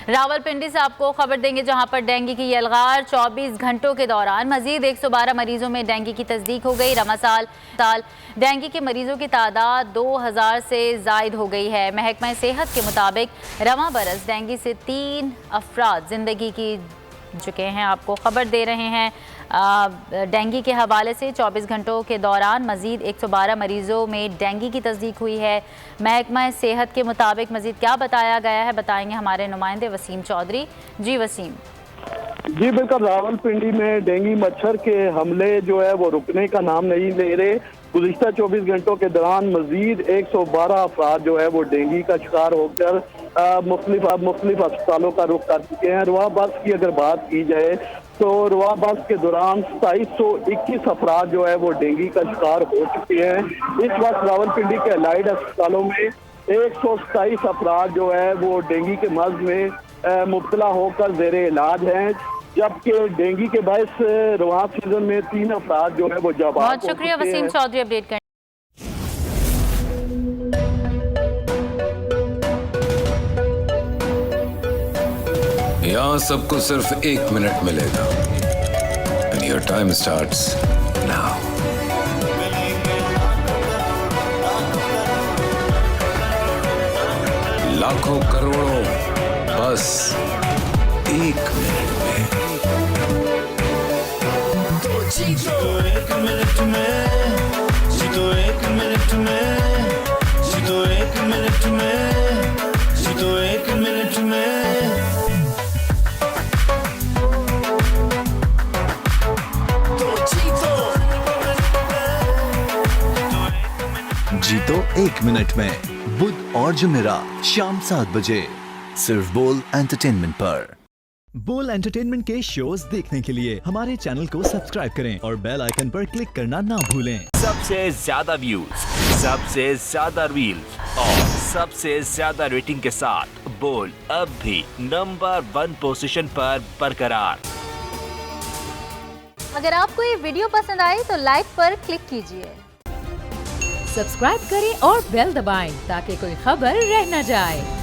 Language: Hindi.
रावलपिंडी से आपको खबर देंगे जहां पर डेंगू की यलगार 24 घंटों के दौरान मजीद 112 मरीजों में डेंगू की तस्दीक हो गई। रमासाल डेंगू के मरीजों की तादाद 2000 से जायद हो गई है। महकमा सेहत के मुताबिक रवा बरस डेंगू से 3 अफराद जिंदगी की चुके हैं। आपको खबर दे रहे हैं डेंगू के हवाले से 24 घंटों के दौरान मजीद 112 मरीजों में डेंगू की तस्दीक हुई है। महकमा सेहत के मुताबिक मजीद क्या बताया गया है बताएंगे हमारे नुमाइंदे वसीम चौधरी। जी वसीम। जी बिल्कुल, रावलपिंडी में डेंगू मच्छर के हमले जो है वो रुकने का नाम नहीं ले रहे। गुज़िश्ता 24 घंटों के दौरान मजीद 112 अफराद जो है वो डेंगू का शिकार होकर मुख्तलिफ अस्पतालों का रुख कर चुके हैं। रुआ बस की अगर बात की जाए तो रुआ बस के दौरान 2721 अफराद जो है वो डेंगू का शिकार हो चुके हैं। इस वक्त रावलपिंडी के अलाइड अस्पतालों में 127 अफराद जो है वो डेंगू के मर्ज में मुब्तला होकर जेर इलाज हैं, जबकि डेंगू के बायस रवान सीजन में 3 अफराद जो है वो जब। बहुत शुक्रिया वसीम चौधरी अपडेट करने। यहाँ सबको सिर्फ 1 मिनट मिलेगा and your time starts now. लाखों करोड़ों बस 1 मिनट में। जीतो 1 मिनट में, जीतो 1 मिनट में, जीतो 1 मिनट में, जीतो 1 मिनट में। जीतो 1 मिनट में बुध और जुमेरात शाम 7 बजे सिर्फ बोल एंटरटेनमेंट पर। बोल एंटरटेनमेंट के शोज देखने के लिए हमारे चैनल को सब्सक्राइब करें और बेल आइकन पर क्लिक करना ना भूलें। सबसे ज्यादा व्यूज, सबसे ज्यादा रील्स और सबसे ज्यादा रेटिंग के साथ बोल अब भी नंबर 1 पोजीशन पर बरकरार। अगर आपको ये वीडियो पसंद आई तो लाइक पर क्लिक कीजिए, सब्सक्राइब करें और बेल दबाएं ताकि कोई खबर रह न जाए।